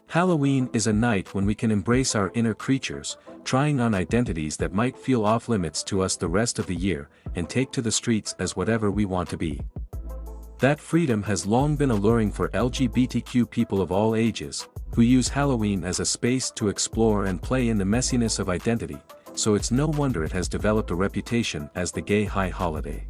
Halloween is a night when we can embrace our inner creatures, trying on identities that might feel off limits to us the rest of the year, and take to the streets as whatever we want to be. That freedom has long been alluring for LGBTQ people of all ages, who use Halloween as a space to explore and play in the messiness of identity, so it's no wonder it has developed a reputation as the gay high holiday.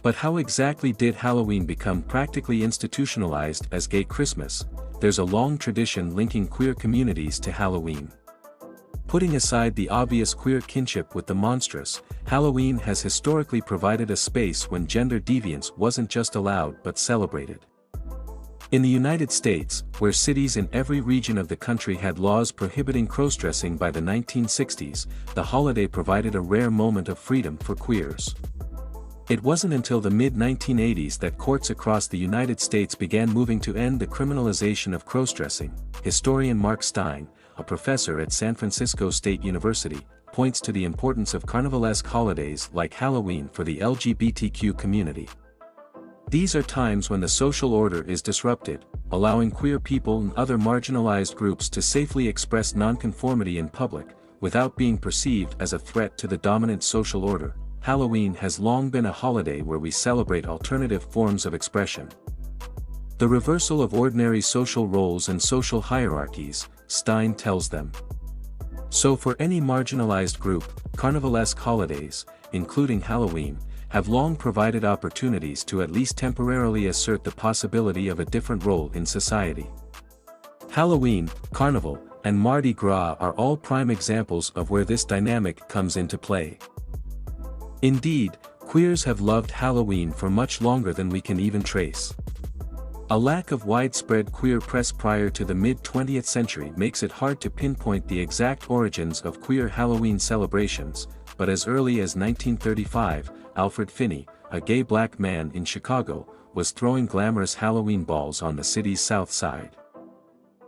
But how exactly did Halloween become practically institutionalized as gay Christmas? There's a long tradition linking queer communities to Halloween. Putting aside the obvious queer kinship with the monstrous, Halloween has historically provided a space when gender deviance wasn't just allowed but celebrated. In the United States, where cities in every region of the country had laws prohibiting crossdressing by the 1960s, the holiday provided a rare moment of freedom for queers. It wasn't until the mid-1980s that courts across the United States began moving to end the criminalization of crossdressing. Historian Mark Stein, a professor at San Francisco State University, points to the importance of carnivalesque holidays like Halloween for the LGBTQ community. These are times when the social order is disrupted, allowing queer people and other marginalized groups to safely express nonconformity in public, without being perceived as a threat to the dominant social order. Halloween has long been a holiday where we celebrate alternative forms of expression. The reversal of ordinary social roles and social hierarchies, Stein tells them. So for any marginalized group, carnivalesque holidays, including Halloween, have long provided opportunities to at least temporarily assert the possibility of a different role in society. Halloween, Carnival, and Mardi Gras are all prime examples of where this dynamic comes into play. Indeed, queers have loved Halloween for much longer than we can even trace. A lack of widespread queer press prior to the mid-20th century makes it hard to pinpoint the exact origins of queer Halloween celebrations, but as early as 1935, Alfred Finney, a gay black man in Chicago, was throwing glamorous Halloween balls on the city's south side.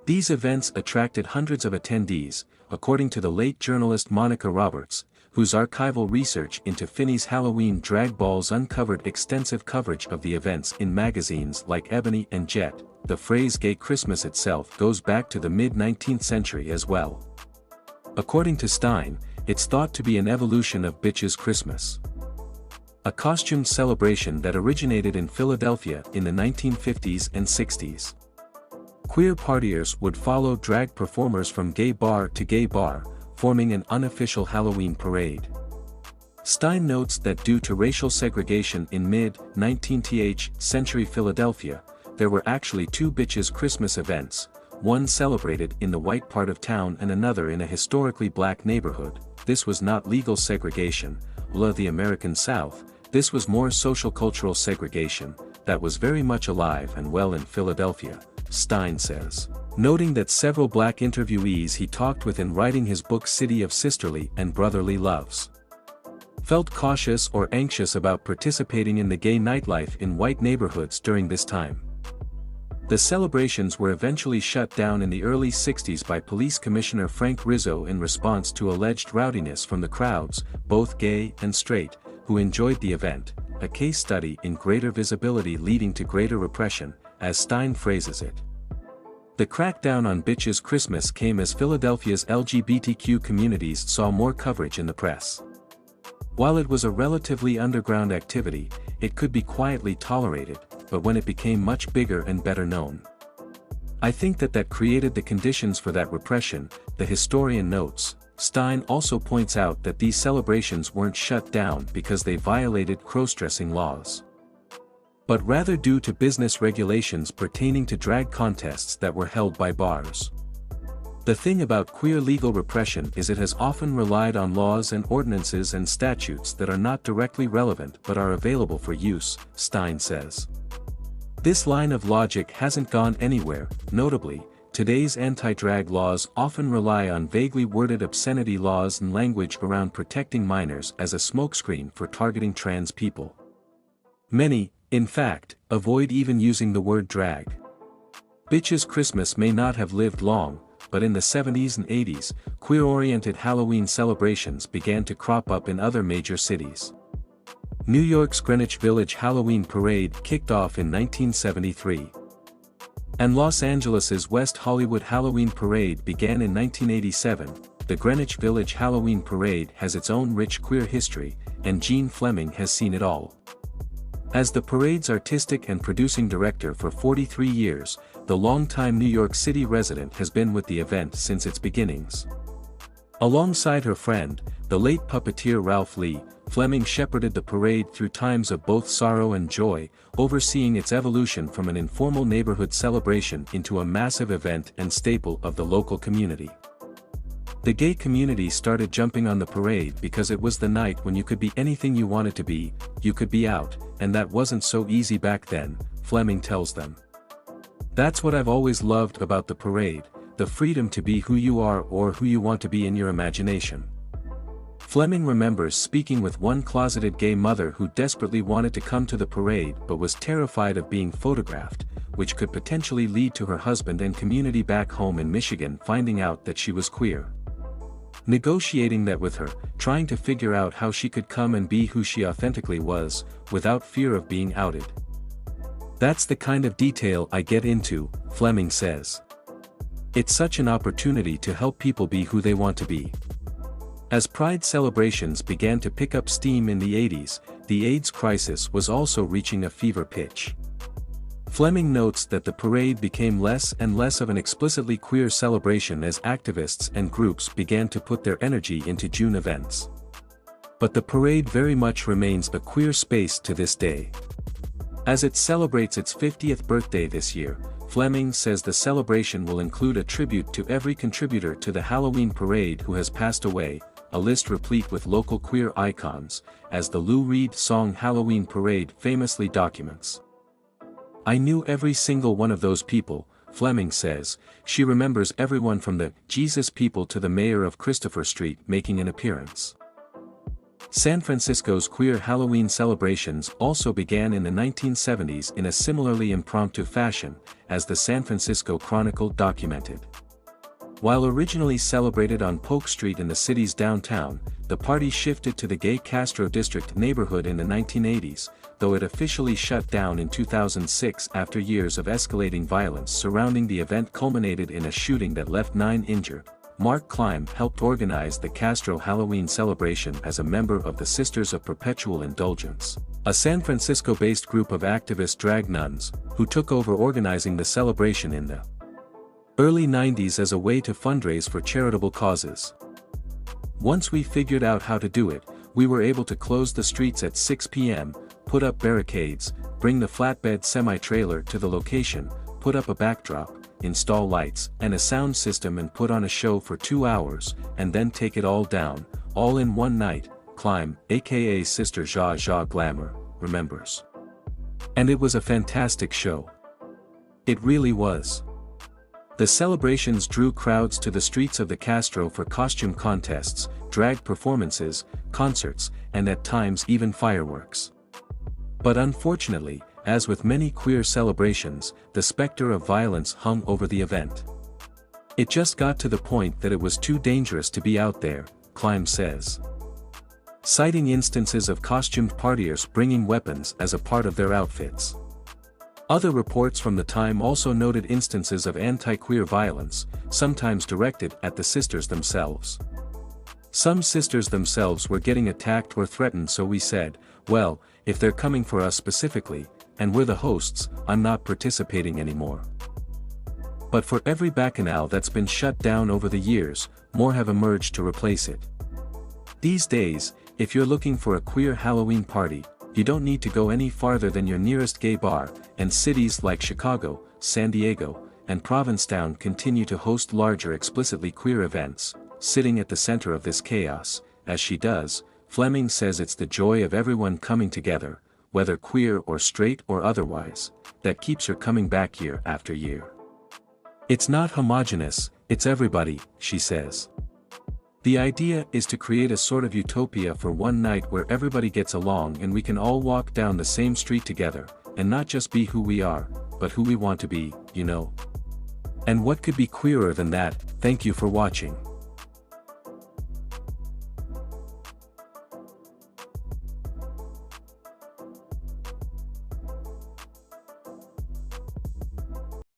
These events attracted hundreds of attendees, according to the late journalist Monica Roberts, whose archival research into Finney's Halloween drag balls uncovered extensive coverage of the events in magazines like Ebony and Jet. The phrase gay Christmas itself goes back to the mid-19th century as well. According to Stein, it's thought to be an evolution of Bitches Christmas, a costumed celebration that originated in Philadelphia in the 1950s and 60s. Queer partiers would follow drag performers from gay bar to gay bar, forming an unofficial Halloween parade. Stein notes that due to racial segregation in mid-19th century Philadelphia, there were actually two Bitches Christmas events, one celebrated in the white part of town and another in a historically black neighborhood. This was not legal segregation, like the American South, this was more social-cultural segregation, that was very much alive and well in Philadelphia, Stein says. Noting that several black interviewees he talked with in writing his book City of Sisterly and Brotherly Loves felt cautious or anxious about participating in the gay nightlife in white neighborhoods during this time. The celebrations were eventually shut down in the early 60s by Police Commissioner Frank Rizzo in response to alleged rowdiness from the crowds, both gay and straight, who enjoyed the event, a case study in greater visibility leading to greater repression, as Stein phrases it. The crackdown on Bitches Christmas came as Philadelphia's LGBTQ communities saw more coverage in the press. While it was a relatively underground activity, it could be quietly tolerated, but when it became much bigger and better known, I think that created the conditions for that repression, the historian notes. Stein also points out that these celebrations weren't shut down because they violated crossdressing laws, but rather due to business regulations pertaining to drag contests that were held by bars. The thing about queer legal repression is it has often relied on laws and ordinances and statutes that are not directly relevant but are available for use, Stein says. This line of logic hasn't gone anywhere. Notably, today's anti-drag laws often rely on vaguely worded obscenity laws and language around protecting minors as a smokescreen for targeting trans people. Many, in fact, avoid even using the word drag. Bitches Christmas may not have lived long, but in the 70s and 80s, queer-oriented Halloween celebrations began to crop up in other major cities. New York's Greenwich Village Halloween Parade kicked off in 1973. And Los Angeles's West Hollywood Halloween Parade began in 1987. The Greenwich Village Halloween Parade has its own rich queer history, and Gene Fleming has seen it all. As the parade's artistic and producing director for 43 years, the longtime New York City resident has been with the event since its beginnings. Alongside her friend, the late puppeteer Ralph Lee, Fleming shepherded the parade through times of both sorrow and joy, overseeing its evolution from an informal neighborhood celebration into a massive event and staple of the local community. The gay community started jumping on the parade because it was the night when you could be anything you wanted to be, you could be out, and that wasn't so easy back then, Fleming tells them. That's what I've always loved about the parade, the freedom to be who you are or who you want to be in your imagination. Fleming remembers speaking with one closeted gay mother who desperately wanted to come to the parade but was terrified of being photographed, which could potentially lead to her husband and community back home in Michigan finding out that she was queer. Negotiating that with her, trying to figure out how she could come and be who she authentically was, without fear of being outed. That's the kind of detail I get into, Fleming says. It's such an opportunity to help people be who they want to be. As Pride celebrations began to pick up steam in the 80s, the AIDS crisis was also reaching a fever pitch. Fleming notes that the parade became less and less of an explicitly queer celebration as activists and groups began to put their energy into June events. But the parade very much remains a queer space to this day. As it celebrates its 50th birthday this year, Fleming says the celebration will include a tribute to every contributor to the Halloween parade who has passed away, a list replete with local queer icons, as the Lou Reed song Halloween Parade famously documents. I knew every single one of those people, Fleming says. She remembers everyone from the Jesus people to the mayor of Christopher Street making an appearance. San Francisco's queer Halloween celebrations also began in the 1970s in a similarly impromptu fashion, as the San Francisco Chronicle documented. While originally celebrated on Polk Street in the city's downtown, the party shifted to the gay Castro District neighborhood in the 1980s, though it officially shut down in 2006 after years of escalating violence surrounding the event culminated in a shooting that left 9 injured. Mark Klein helped organize the Castro Halloween celebration as a member of the Sisters of Perpetual Indulgence, a San Francisco-based group of activist drag nuns, who took over organizing the celebration in the early 90s as a way to fundraise for charitable causes. Once we figured out how to do it, we were able to close the streets at 6 p.m., put up barricades, bring the flatbed semi-trailer to the location, put up a backdrop, install lights and a sound system and put on a show for 2 hours, and then take it all down, all in one night, Klein, aka Sister Zsa Zsa Glamour, remembers. And it was a fantastic show. It really was. The celebrations drew crowds to the streets of the Castro for costume contests, drag performances, concerts, and at times even fireworks. But unfortunately, as with many queer celebrations, the specter of violence hung over the event. It just got to the point that it was too dangerous to be out there, Klein says. Citing instances of costumed partiers bringing weapons as a part of their outfits. Other reports from the time also noted instances of anti-queer violence, sometimes directed at the sisters themselves. Some sisters themselves were getting attacked or threatened, so we said, well, if they're coming for us specifically, and we're the hosts, I'm not participating anymore. But for every bacchanal that's been shut down over the years, more have emerged to replace it. These days, if you're looking for a queer Halloween party, you don't need to go any farther than your nearest gay bar, and cities like Chicago, San Diego, and Provincetown continue to host larger explicitly queer events. Sitting at the center of this chaos, as she does, Fleming says it's the joy of everyone coming together, whether queer or straight or otherwise, that keeps her coming back year after year. It's not homogeneous, it's everybody, she says. The idea is to create a sort of utopia for one night where everybody gets along and we can all walk down the same street together, and not just be who we are, but who we want to be, you know. And what could be queerer than that? Thank you for watching.